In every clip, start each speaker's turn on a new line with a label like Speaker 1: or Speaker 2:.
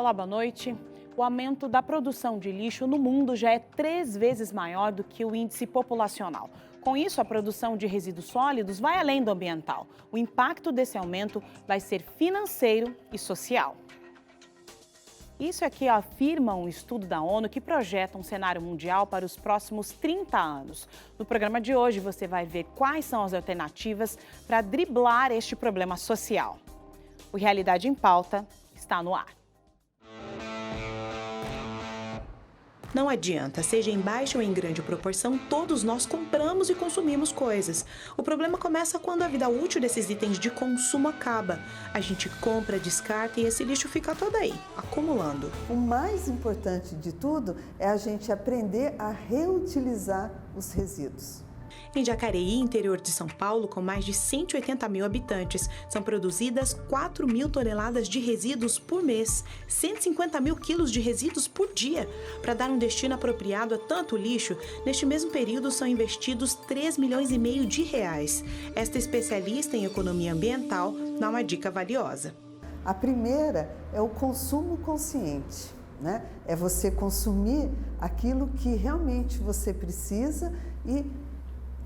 Speaker 1: Olá, boa noite. O aumento da produção de lixo no mundo já é 3 vezes maior do que o índice populacional. Com isso, a produção de resíduos sólidos vai além do ambiental. O impacto desse aumento vai ser financeiro e social. Isso aqui afirma um estudo da ONU que projeta um cenário mundial para os próximos 30 anos. No programa de hoje, você vai ver quais são as alternativas para driblar este problema social. O Realidade em Pauta está no ar.
Speaker 2: Não adianta, seja em baixa ou em grande proporção, todos nós compramos e consumimos coisas. O problema começa quando a vida útil desses itens de consumo acaba. A gente compra, descarta e esse lixo fica todo aí, acumulando.
Speaker 3: O mais importante de tudo é a gente aprender a reutilizar os resíduos.
Speaker 2: Em Jacareí, interior de São Paulo, com mais de 180 mil habitantes, são produzidas 4 mil toneladas de resíduos por mês, 150 mil quilos de resíduos por dia. Para dar um destino apropriado a tanto lixo, neste mesmo período são investidos 3,5 milhões de reais. Esta especialista em economia ambiental dá uma dica valiosa.
Speaker 3: A primeira é o consumo consciente, né? É você consumir aquilo que realmente você precisa e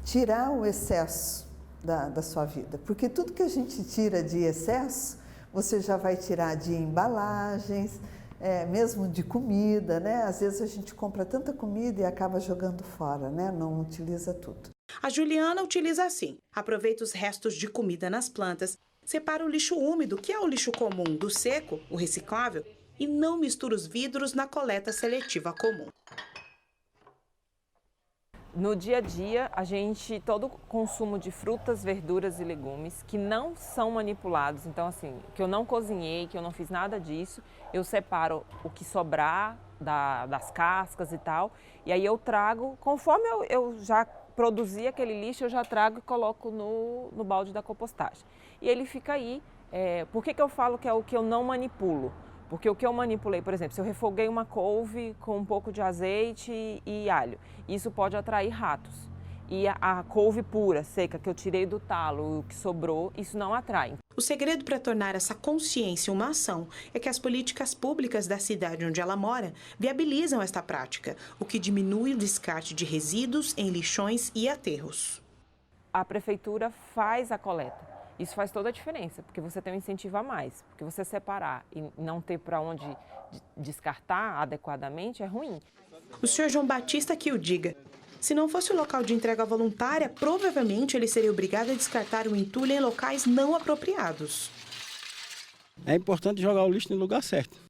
Speaker 3: tirar o excesso da sua vida, porque tudo que a gente tira de excesso, você já vai tirar de embalagens, mesmo de comida, né? Às vezes a gente compra tanta comida e acaba jogando fora, né? Não utiliza tudo.
Speaker 2: A Juliana utiliza assim: aproveita os restos de comida nas plantas, separa o lixo úmido, que é o lixo comum, do seco, o reciclável, e não mistura os vidros na coleta seletiva comum.
Speaker 4: No dia a dia, todo consumo de frutas, verduras e legumes que não são manipulados, então assim, que eu não cozinhei, que eu não fiz nada disso, eu separo o que sobrar das cascas e tal, e aí eu trago, conforme eu já produzi aquele lixo, eu já trago e coloco no balde da compostagem. E ele fica aí. Por que eu falo que é o que eu não manipulo? Porque o que eu manipulei, por exemplo, se eu refoguei uma couve com um pouco de azeite e alho, isso pode atrair ratos. E a couve pura, seca, que eu tirei do talo, o que sobrou, isso não atrai.
Speaker 2: O segredo para tornar essa consciência uma ação é que as políticas públicas da cidade onde ela mora viabilizam esta prática, o que diminui o descarte de resíduos em lixões e aterros.
Speaker 4: A prefeitura faz a coleta. Isso faz toda a diferença, porque você tem um incentivo a mais. Porque você separar e não ter para onde descartar adequadamente é ruim.
Speaker 2: O senhor João Batista que o diga. Se não fosse o local de entrega voluntária, provavelmente ele seria obrigado a descartar o entulho em locais não apropriados.
Speaker 5: É importante jogar o lixo no lugar certo.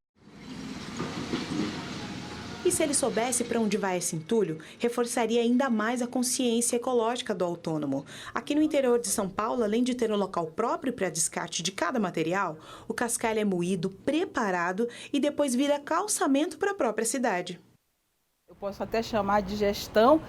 Speaker 2: E se ele soubesse para onde vai esse entulho, reforçaria ainda mais a consciência ecológica do autônomo. Aqui no interior de São Paulo, além de ter um local próprio para descarte de cada material, o cascalho é moído, preparado e depois vira calçamento para a própria cidade.
Speaker 6: Eu posso até chamar de gestão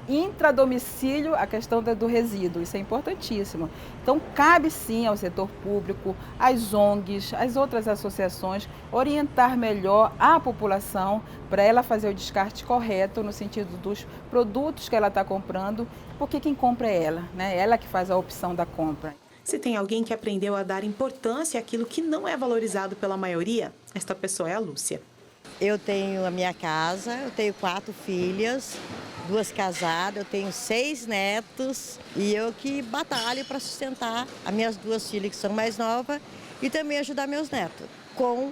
Speaker 6: intradomicílio a questão do resíduo, isso é importantíssimo. Então, cabe sim ao setor público, às ONGs, às outras associações, orientar melhor a população para ela fazer o descarte correto no sentido dos produtos que ela está comprando, porque quem compra é ela, né? Ela que faz a opção da compra.
Speaker 2: Se tem alguém que aprendeu a dar importância àquilo que não é valorizado pela maioria, esta pessoa é a Lúcia.
Speaker 7: Eu tenho a minha casa, eu tenho 4 filhas, 2 casadas, eu tenho 6 netos e eu que batalho para sustentar as minhas 2 filhas que são mais novas e também ajudar meus netos com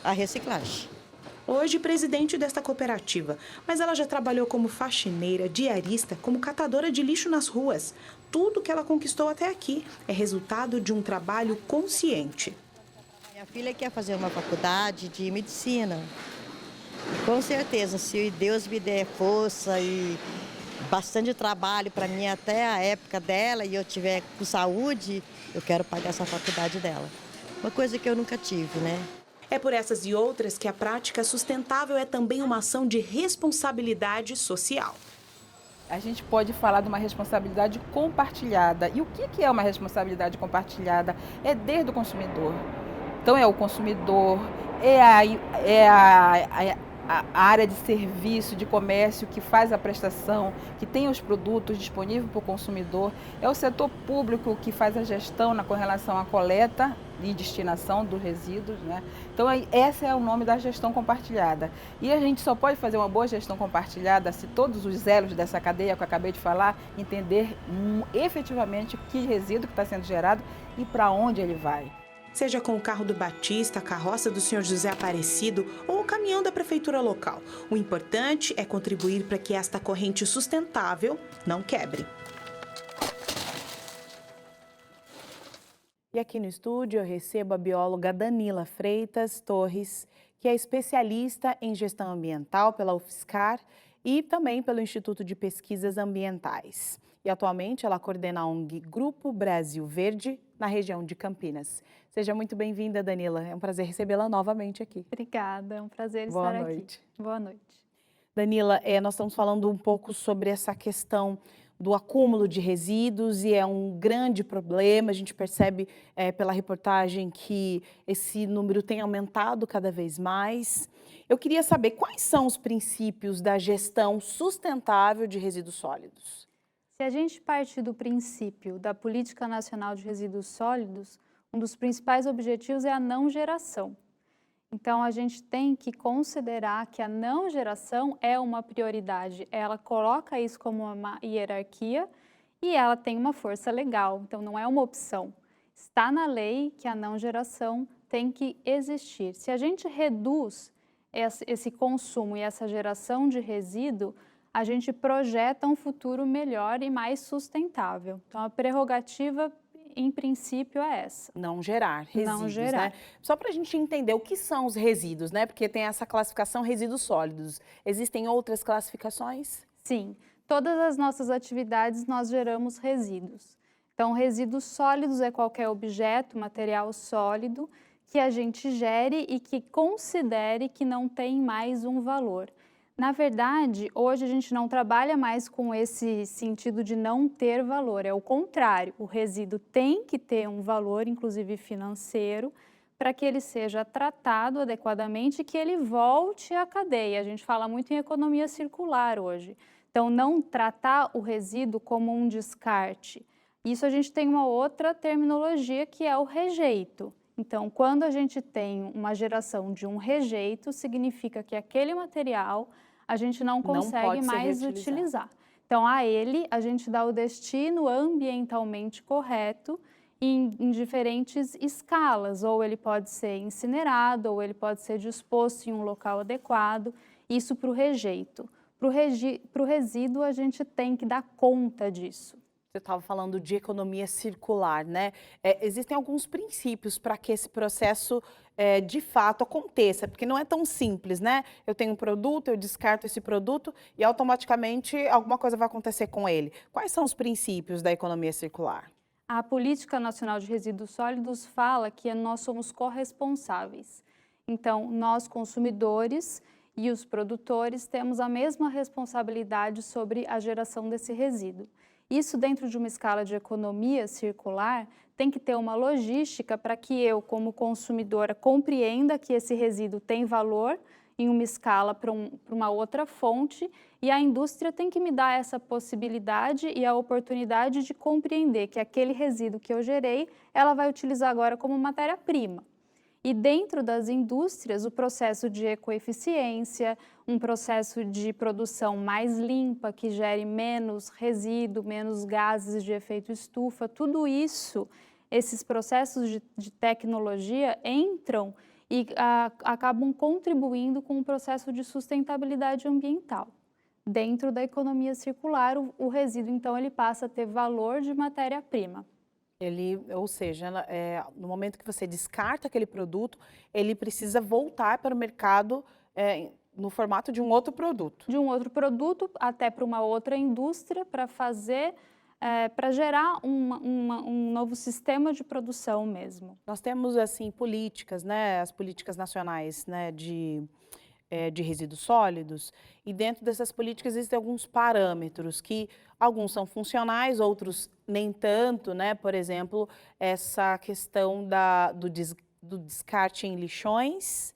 Speaker 7: a reciclagem.
Speaker 2: Hoje, presidente desta cooperativa, mas ela já trabalhou como faxineira, diarista, como catadora de lixo nas ruas. Tudo que ela conquistou até aqui é resultado de um trabalho consciente.
Speaker 7: Minha filha quer fazer uma faculdade de medicina. Com certeza, se Deus me der força e bastante trabalho para mim até a época dela e eu tiver com saúde, eu quero pagar essa faculdade dela. Uma coisa que eu nunca tive, né?
Speaker 2: É por essas e outras que a prática sustentável é também uma ação de responsabilidade social.
Speaker 6: A gente pode falar de uma responsabilidade compartilhada. E o que é uma responsabilidade compartilhada? É desde o consumidor. Então é o consumidor, a área de serviço, de comércio, que faz a prestação, que tem os produtos disponíveis para o consumidor. É o setor público que faz a gestão com relação à coleta e destinação dos resíduos, né? Então, esse é o nome da gestão compartilhada. E a gente só pode fazer uma boa gestão compartilhada se todos os elos dessa cadeia que eu acabei de falar entender efetivamente que resíduo que está sendo gerado e para onde ele vai.
Speaker 2: Seja com o carro do Batista, a carroça do Sr. José Aparecido ou o caminhão da prefeitura local. O importante é contribuir para que esta corrente sustentável não quebre.
Speaker 1: E aqui no estúdio eu recebo a bióloga Danila Freitas Torres, que é especialista em gestão ambiental pela UFSCar e também pelo Instituto de Pesquisas Ambientais. E atualmente ela coordena a ONG Grupo Brasil Verde, na região de Campinas. Seja muito bem-vinda, Danila. É um prazer recebê-la novamente aqui.
Speaker 8: Obrigada, é um prazer
Speaker 1: Boa
Speaker 8: estar
Speaker 1: noite.
Speaker 8: aqui. Boa noite.
Speaker 1: Danila, nós estamos falando um pouco sobre essa questão do acúmulo de resíduos e é um grande problema. A gente percebe pela reportagem que esse número tem aumentado cada vez mais. Eu queria saber quais são os princípios da gestão sustentável de resíduos sólidos.
Speaker 8: Se a gente parte do princípio da Política Nacional de Resíduos Sólidos, um dos principais objetivos é a não geração. Então, a gente tem que considerar que a não geração é uma prioridade. Ela coloca isso como uma hierarquia e ela tem uma força legal, então não é uma opção. Está na lei que a não geração tem que existir. Se a gente reduz esse consumo e essa geração de resíduo, a gente projeta um futuro melhor e mais sustentável. Então, a prerrogativa, em princípio, é essa.
Speaker 1: Não gerar resíduos,
Speaker 8: não gerar.
Speaker 1: Né? Só para a gente entender o que são os resíduos, né? Porque tem essa classificação resíduos sólidos. Existem outras classificações?
Speaker 8: Sim. Todas as nossas atividades nós geramos resíduos. Então, resíduos sólidos é qualquer objeto, material sólido, que a gente gere e que considere que não tem mais um valor. Na verdade, hoje a gente não trabalha mais com esse sentido de não ter valor, é o contrário, o resíduo tem que ter um valor, inclusive financeiro, para que ele seja tratado adequadamente e que ele volte à cadeia. A gente fala muito em economia circular hoje, então não tratar o resíduo como um descarte. Isso a gente tem uma outra terminologia que é o rejeito. Então, quando a gente tem uma geração de um rejeito, significa que aquele material a gente não consegue mais utilizar. Então, a ele a gente dá o destino ambientalmente correto em diferentes escalas. Ou ele pode ser incinerado, ou ele pode ser disposto em um local adequado. Isso para o rejeito. Para o resíduo, a gente tem que dar conta disso.
Speaker 1: Você estava falando de economia circular, né? Existem alguns princípios para que esse processo de fato aconteça, porque não é tão simples, né? Eu tenho um produto, eu descarto esse produto e automaticamente alguma coisa vai acontecer com ele. Quais são os princípios da economia circular?
Speaker 8: A Política Nacional de Resíduos Sólidos fala que nós somos corresponsáveis. Então, nós consumidores e os produtores temos a mesma responsabilidade sobre a geração desse resíduo. Isso dentro de uma escala de economia circular tem que ter uma logística para que eu, como consumidora, compreenda que esse resíduo tem valor em uma escala para uma outra fonte e a indústria tem que me dar essa possibilidade e a oportunidade de compreender que aquele resíduo que eu gerei, ela vai utilizar agora como matéria-prima. E dentro das indústrias, o processo de ecoeficiência, um processo de produção mais limpa, que gere menos resíduo, menos gases de efeito estufa, tudo isso, esses processos de tecnologia entram e acabam contribuindo com o processo de sustentabilidade ambiental. Dentro da economia circular, o resíduo, então, ele passa a ter valor de matéria-prima.
Speaker 1: Ou seja, no momento que você descarta aquele produto, ele precisa voltar para o mercado no formato de um outro produto.
Speaker 8: De um outro produto, até para uma outra indústria, para fazer, para gerar um novo sistema de produção mesmo.
Speaker 1: Nós temos, assim, políticas, né, as políticas nacionais, né, de resíduos sólidos, e dentro dessas políticas existem alguns parâmetros que alguns são funcionais, outros nem tanto, né? Por exemplo, essa questão do descarte em lixões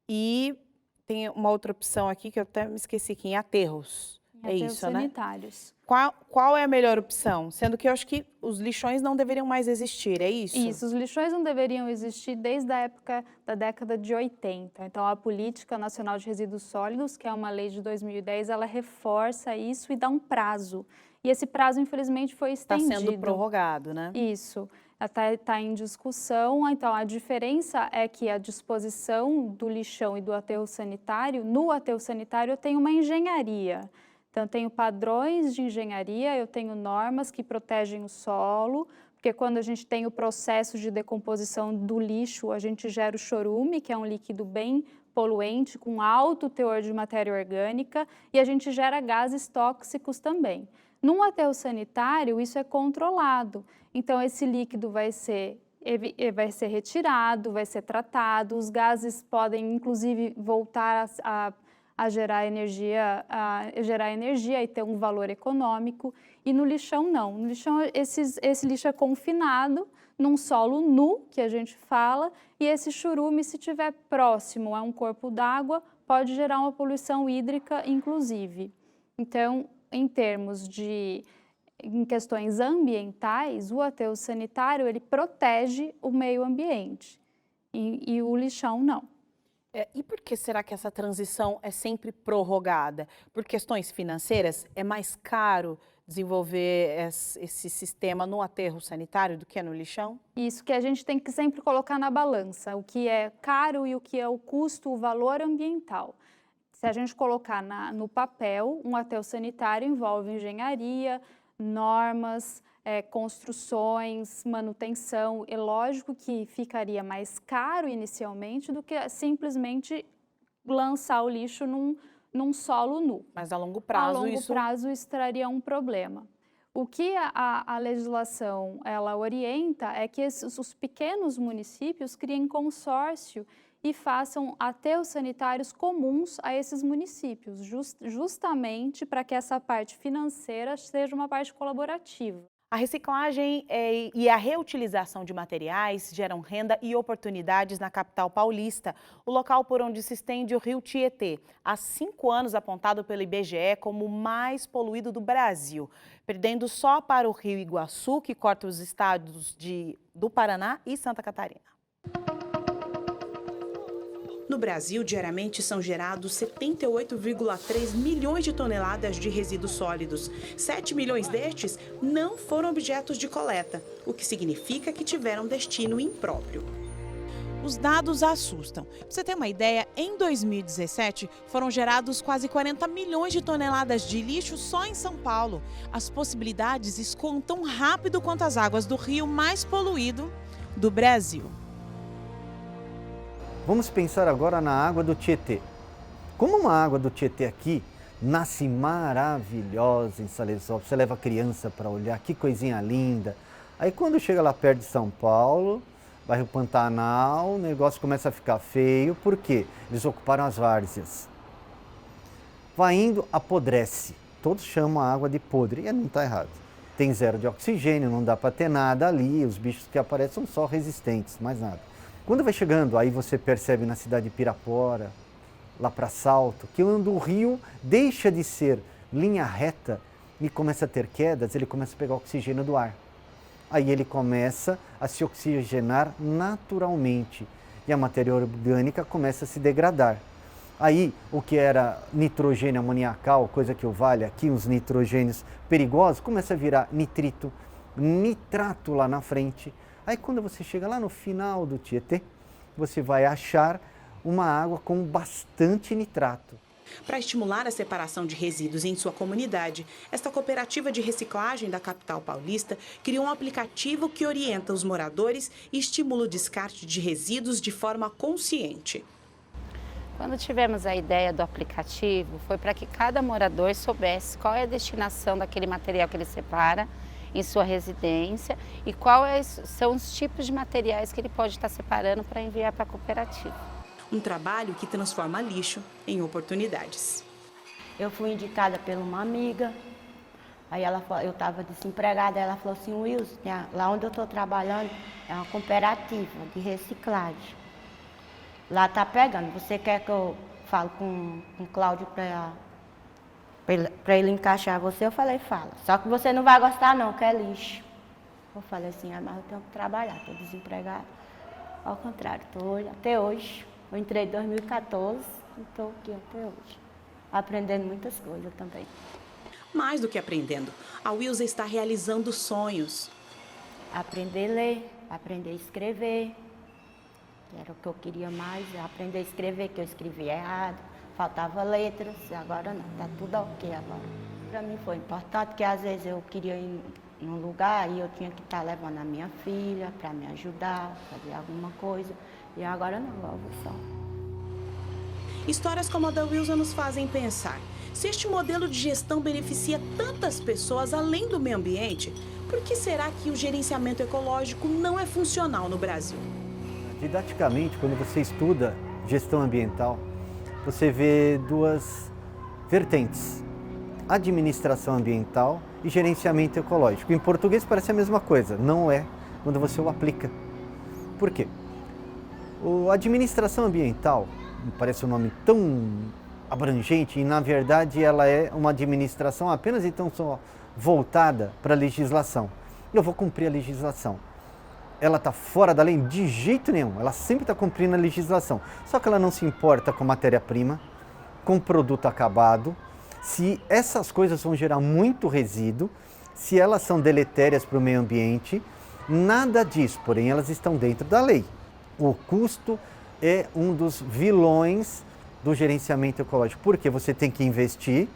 Speaker 1: e tem uma outra opção aqui que eu até me esqueci aqui, em aterros. É
Speaker 8: Aterros
Speaker 1: isso, né?
Speaker 8: sanitários.
Speaker 1: Qual é a melhor opção? Sendo que eu acho que os lixões não deveriam mais existir, é isso?
Speaker 8: Isso, os lixões não deveriam existir desde a época da década de 80. Então, a Política Nacional de Resíduos Sólidos, que é uma lei de 2010, ela reforça isso e dá um prazo. E esse prazo, infelizmente, foi estendido.
Speaker 1: Está sendo prorrogado, né?
Speaker 8: Isso. Está em discussão. Então, a diferença é que a disposição do lixão e do aterro sanitário, no aterro sanitário eu tenho uma engenharia. Então, eu tenho padrões de engenharia, eu tenho normas que protegem o solo, porque quando a gente tem o processo de decomposição do lixo, a gente gera o chorume, que é um líquido bem poluente, com alto teor de matéria orgânica, e a gente gera gases tóxicos também. Num aterro sanitário, isso é controlado. Então, esse líquido vai ser retirado, vai ser tratado, os gases podem, inclusive, voltar a gerar energia e ter um valor econômico. E no lixão, não. No lixão, esse lixo é confinado num solo nu, que a gente fala, e esse churume, se estiver próximo a um corpo d'água, pode gerar uma poluição hídrica, inclusive. Então, em questões ambientais, o aterro sanitário, ele protege o meio ambiente e o lixão não.
Speaker 1: E por que será que essa transição é sempre prorrogada? Por questões financeiras? É mais caro desenvolver esse sistema no aterro sanitário do que no lixão?
Speaker 8: Isso que a gente tem que sempre colocar na balança, o que é caro e o que é o custo, o valor ambiental. Se a gente colocar no papel, um aterro sanitário envolve engenharia, normas, construções, manutenção. É lógico que ficaria mais caro inicialmente do que simplesmente lançar o lixo num solo nu.
Speaker 1: Mas a longo prazo
Speaker 8: isso traria um problema. O que a legislação ela orienta é que os pequenos municípios criem consórcio e façam aterros sanitários comuns a esses municípios, justamente para que essa parte financeira seja uma parte colaborativa.
Speaker 1: A reciclagem e a reutilização de materiais geram renda e oportunidades na capital paulista, o local por onde se estende o rio Tietê, há 5 anos apontado pelo IBGE como o mais poluído do Brasil, perdendo só para o rio Iguaçu, que corta os estados do Paraná e Santa Catarina.
Speaker 2: No Brasil, diariamente são gerados 78,3 milhões de toneladas de resíduos sólidos. 7 milhões destes não foram objetos de coleta, o que significa que tiveram destino impróprio.
Speaker 1: Os dados assustam. Para você ter uma ideia, em 2017 foram gerados quase 40 milhões de toneladas de lixo só em São Paulo. As possibilidades escoam tão rápido quanto as águas do rio mais poluído do Brasil.
Speaker 9: Vamos pensar agora na água do Tietê. Como uma água do Tietê aqui nasce maravilhosa em Salesópolis, você leva a criança para olhar, que coisinha linda. Aí quando chega lá perto de São Paulo, bairro Pantanal, o negócio começa a ficar feio, por quê? Eles ocuparam as várzeas. Vai indo, apodrece. Todos chamam a água de podre, e não está errado. Tem zero de oxigênio, não dá para ter nada ali, os bichos que aparecem são só resistentes, mais nada. Quando vai chegando, aí você percebe na cidade de Pirapora, lá para Salto, que quando o rio deixa de ser linha reta e começa a ter quedas, ele começa a pegar oxigênio do ar. Aí ele começa a se oxigenar naturalmente e a matéria orgânica começa a se degradar. Aí o que era nitrogênio amoniacal, coisa que eu valho aqui, uns nitrogênios perigosos, começa a virar nitrito, nitrato lá na frente. Aí quando você chega lá no final do Tietê, você vai achar uma água com bastante nitrato.
Speaker 2: Para estimular a separação de resíduos em sua comunidade, esta cooperativa de reciclagem da capital paulista criou um aplicativo que orienta os moradores e estimula o descarte de resíduos de forma consciente.
Speaker 10: Quando tivemos a ideia do aplicativo, foi para que cada morador soubesse qual é a destinação daquele material que ele separa em sua residência e quais são os tipos de materiais que ele pode estar separando para enviar para a cooperativa.
Speaker 2: Um trabalho que transforma lixo em oportunidades.
Speaker 11: Eu fui indicada por uma amiga, aí eu estava desempregada, ela falou assim, Wilson, lá onde eu estou trabalhando é uma cooperativa de reciclagem. Lá está pegando, você quer que eu falo com o Cláudio para ele encaixar você. Eu falei, fala. Só que você não vai gostar não, que é lixo. Eu falei assim, mas eu tenho que trabalhar, estou desempregada. Ao contrário, estou até hoje. Eu entrei em 2014 e estou aqui até hoje. Aprendendo muitas coisas também.
Speaker 2: Mais do que aprendendo, a Wilza está realizando sonhos.
Speaker 11: Aprender a ler, aprender a escrever. Era o que eu queria mais, aprender a escrever, que eu escrevia errado. Faltava letras, agora não, está tudo ok agora. Para mim foi importante, que às vezes eu queria ir num lugar e eu tinha que estar levando a minha filha para me ajudar, fazer alguma coisa. E agora não, eu vou só.
Speaker 2: Histórias como a da Wilza nos fazem pensar. Se este modelo de gestão beneficia tantas pessoas além do meio ambiente, por que será que o gerenciamento ecológico não é funcional no Brasil?
Speaker 9: Didaticamente, quando você estuda gestão ambiental, você vê duas vertentes: administração ambiental e gerenciamento ecológico. Em português parece a mesma coisa, não é quando você o aplica. Por quê? A administração ambiental, parece um nome tão abrangente, e na verdade ela é uma administração apenas então só voltada para a legislação. Eu vou cumprir a legislação. Ela está fora da lei? De jeito nenhum, ela sempre está cumprindo a legislação. Só que ela não se importa com matéria-prima, com produto acabado, se essas coisas vão gerar muito resíduo, se elas são deletérias para o meio ambiente, nada disso, porém elas estão dentro da lei. O custo é um dos vilões do gerenciamento ecológico, porque você tem que investir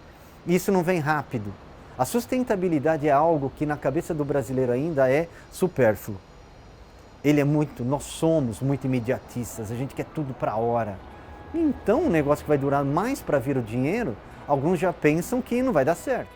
Speaker 9: e isso não vem rápido. A sustentabilidade é algo que na cabeça do brasileiro ainda é supérfluo. Nós somos muito imediatistas, a gente quer tudo para a hora. Então, um negócio que vai durar mais para vir o dinheiro, alguns já pensam que não vai dar certo.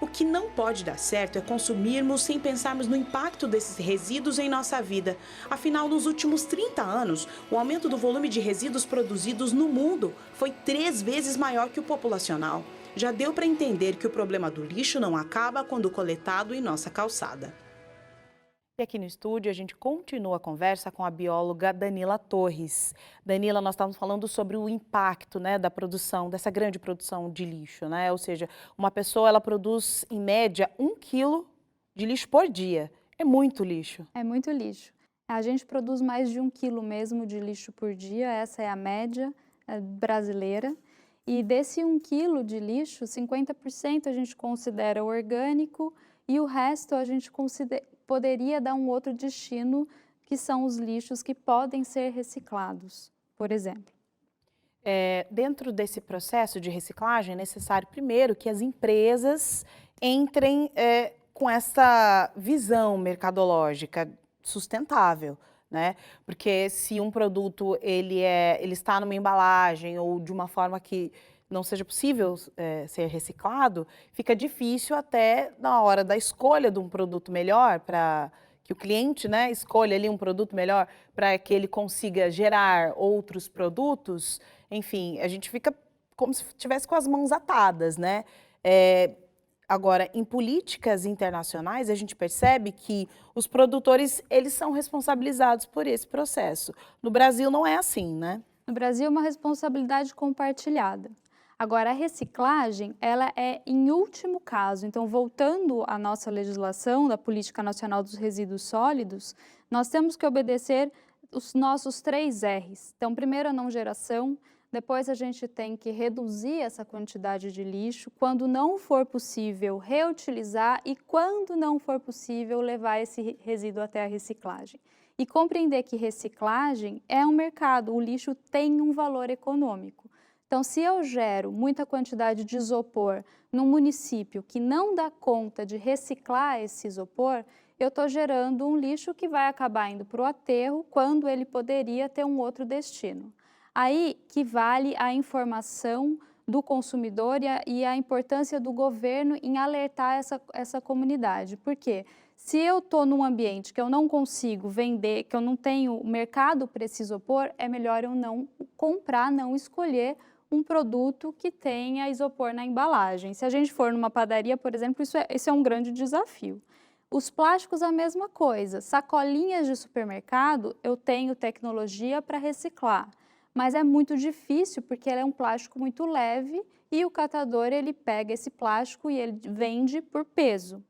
Speaker 2: O que não pode dar certo é consumirmos sem pensarmos no impacto desses resíduos em nossa vida. Afinal, nos últimos 30 anos, o aumento do volume de resíduos produzidos no mundo foi 3 vezes maior que o populacional. Já deu para entender que o problema do lixo não acaba quando coletado em nossa calçada.
Speaker 1: E aqui no estúdio a gente continua a conversa com a bióloga Danila Torres. Danila, nós estávamos falando sobre o impacto, né, da produção, dessa grande produção de lixo, né? Ou seja, uma pessoa ela produz em média 1 quilo de lixo por dia. É muito lixo.
Speaker 8: É muito lixo. A gente produz mais de 1 quilo mesmo de lixo por dia, essa é a média brasileira. E desse 1 quilo de lixo, 50% a gente considera orgânico e o resto a gente poderia dar um outro destino, que são os lixos que podem ser reciclados, por exemplo.
Speaker 1: Dentro desse processo de reciclagem, é necessário primeiro que as empresas entrem com essa visão mercadológica sustentável, né? Porque se um produto ele está numa embalagem ou de uma forma que não seja possível ser reciclado, fica difícil até na hora da escolha de um produto melhor, para que o cliente, né, escolha ali um produto melhor para que ele consiga gerar outros produtos. Enfim, a gente fica como se estivesse com as mãos atadas, né? Agora, em políticas internacionais, a gente percebe que os produtores, eles são responsabilizados por esse processo. No Brasil não é assim, né?
Speaker 8: No Brasil é uma responsabilidade compartilhada. Agora, a reciclagem, ela é em último caso. Então, voltando à nossa legislação da Política Nacional dos Resíduos Sólidos, nós temos que obedecer os nossos 3 R's. Então, primeiro, a não geração, depois a gente tem que reduzir essa quantidade de lixo, quando não for possível, reutilizar e, quando não for possível, levar esse resíduo até a reciclagem. E compreender que reciclagem é um mercado, o lixo tem um valor econômico. Então, se eu gero muita quantidade de isopor num município que não dá conta de reciclar esse isopor, eu estou gerando um lixo que vai acabar indo para o aterro quando ele poderia ter um outro destino. Aí que vale a informação do consumidor e a importância do governo em alertar essa comunidade. Por quê? Se eu estou num ambiente que eu não consigo vender, que eu não tenho mercado para esse isopor, é melhor eu não comprar, não escolher um produto que tenha isopor na embalagem. Se a gente for numa padaria, por exemplo, isso é um grande desafio. Os plásticos, a mesma coisa. Sacolinhas de supermercado, eu tenho tecnologia para reciclar. mas é muito difícil porque ele é um plástico muito leve e o catador ele pega esse plástico e ele vende por peso.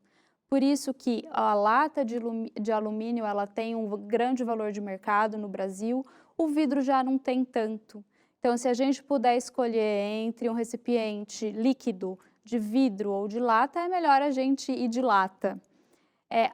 Speaker 8: Por isso que a lata de alumínio ela tem um grande valor de mercado no Brasil, o vidro já não tem tanto. Então, se a gente puder escolher entre um recipiente líquido de vidro ou de lata, é melhor a gente ir de lata.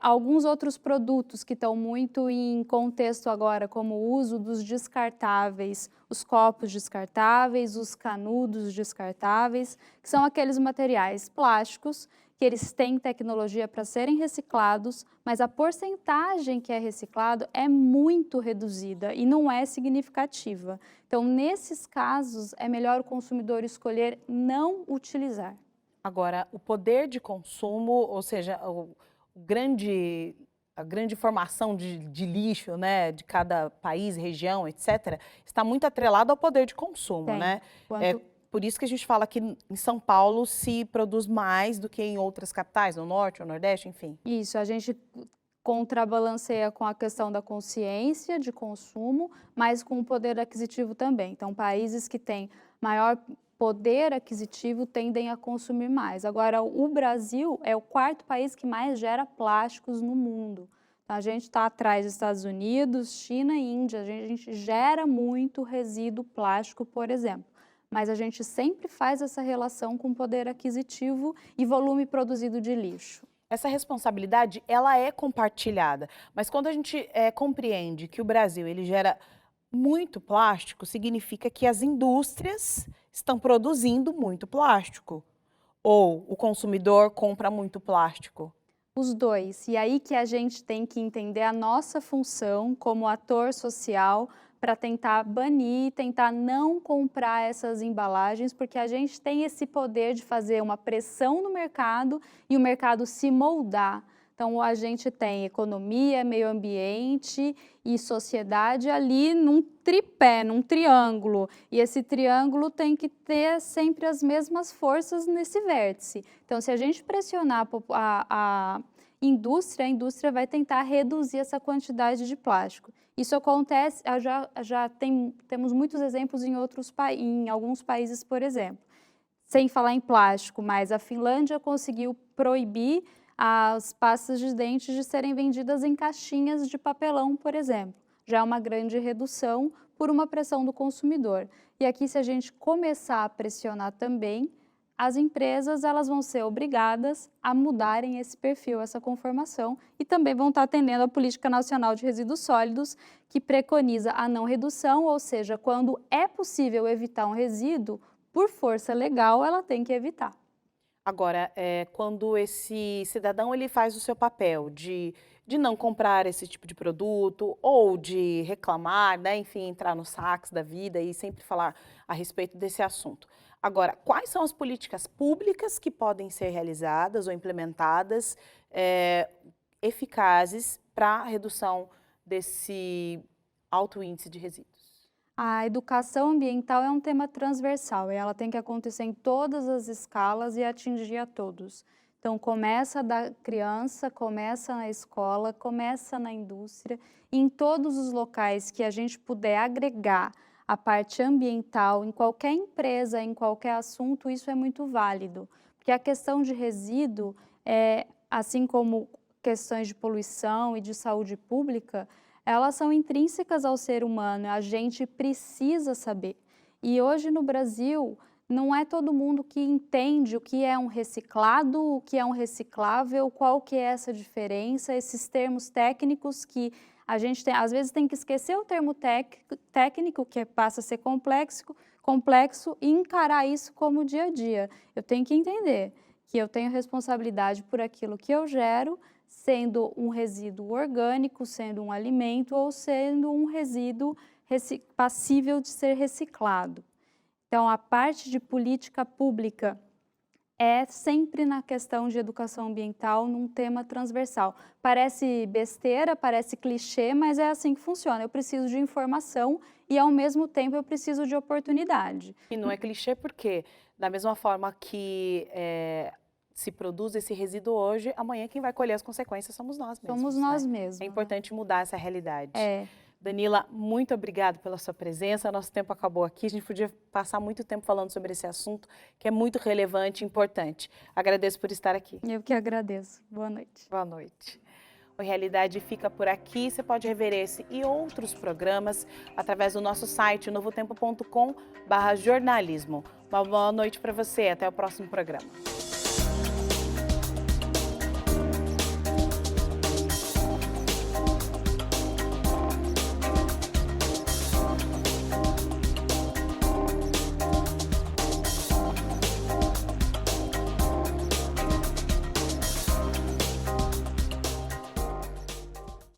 Speaker 8: Alguns outros produtos que estão muito em contexto agora, como o uso dos descartáveis, os copos descartáveis, os canudos descartáveis, que são aqueles materiais plásticos que eles têm tecnologia para serem reciclados, mas a porcentagem que é reciclado é muito reduzida e não é significativa. Então, nesses casos, é melhor o consumidor escolher não utilizar.
Speaker 1: Agora, o poder de consumo, ou seja, a grande formação de lixo, né, de cada país, região, etc., está muito atrelado ao poder de consumo, né? Por isso que a gente fala que em São Paulo se produz mais do que em outras capitais, no Norte ou Nordeste, enfim.
Speaker 8: Isso, a gente contrabalanceia com a questão da consciência de consumo, mas com o poder aquisitivo também. Então, países que têm maior poder aquisitivo tendem a consumir mais. Agora, o Brasil é o 4º país que mais gera plásticos no mundo. Então, a gente está atrás dos Estados Unidos, China e Índia. A gente gera muito resíduo plástico, por exemplo. Mas a gente sempre faz essa relação com poder aquisitivo e volume produzido de lixo.
Speaker 1: Essa responsabilidade, ela é compartilhada, mas quando a gente compreende que o Brasil ele gera muito plástico, significa que as indústrias estão produzindo muito plástico, ou o consumidor compra muito plástico.
Speaker 8: Os dois, e aí que a gente tem que entender a nossa função como ator social para tentar banir, tentar não comprar essas embalagens, porque a gente tem esse poder de fazer uma pressão no mercado e o mercado se moldar. Então, a gente tem economia, meio ambiente e sociedade ali num tripé, num triângulo. E esse triângulo tem que ter sempre as mesmas forças nesse vértice. Então, se a gente pressionar a indústria vai tentar reduzir essa quantidade de plástico. Isso acontece, temos muitos exemplos em alguns países, por exemplo. Sem falar em plástico, mas a Finlândia conseguiu proibir as pastas de dente de serem vendidas em caixinhas de papelão, por exemplo. Já é uma grande redução por uma pressão do consumidor. E aqui, se a gente começar a pressionar também, as empresas elas vão ser obrigadas a mudarem esse perfil, essa conformação, e também vão estar atendendo a Política Nacional de Resíduos Sólidos, que preconiza a não redução, ou seja, quando é possível evitar um resíduo, por força legal, ela tem que evitar.
Speaker 1: Agora, quando esse cidadão ele faz o seu papel de não comprar esse tipo de produto ou de reclamar, né, enfim, entrar nos saques da vida e sempre falar a respeito desse assunto. Agora, quais são as políticas públicas que podem ser realizadas ou implementadas eficazes para a redução desse alto índice de resíduos?
Speaker 8: A educação ambiental é um tema transversal e ela tem que acontecer em todas as escalas e atingir a todos. Então, começa da criança, começa na escola, começa na indústria, e em todos os locais que a gente puder agregar a parte ambiental, em qualquer empresa, em qualquer assunto, isso é muito válido. Porque a questão de resíduo, assim como questões de poluição e de saúde pública, elas são intrínsecas ao ser humano, a gente precisa saber. E hoje no Brasil, não é todo mundo que entende o que é um reciclado, o que é um reciclável, qual que é essa diferença, esses termos técnicos que a gente às vezes tem que esquecer o termo técnico, que passa a ser complexo e encarar isso como dia a dia. Eu tenho que entender que eu tenho responsabilidade por aquilo que eu gero, sendo um resíduo orgânico, sendo um alimento ou sendo um resíduo passível de ser reciclado. Então, a parte de política pública é sempre na questão de educação ambiental, num tema transversal. Parece besteira, parece clichê, mas é assim que funciona. Eu preciso de informação e, ao mesmo tempo, eu preciso de oportunidade.
Speaker 1: E não é clichê porque, da mesma forma que se produz esse resíduo hoje, amanhã quem vai colher as consequências somos nós mesmos.
Speaker 8: Somos nós mesmos.
Speaker 1: É importante mudar essa realidade. Danila, muito obrigada pela sua presença. Nosso tempo acabou aqui. A gente podia passar muito tempo falando sobre esse assunto, que é muito relevante e importante. Agradeço por estar aqui.
Speaker 8: Eu que agradeço. Boa noite.
Speaker 1: Boa noite. O Realidade fica por aqui. Você pode rever esse e outros programas através do nosso site, novotempo.com/jornalismo. Uma boa noite para você. Até o próximo programa.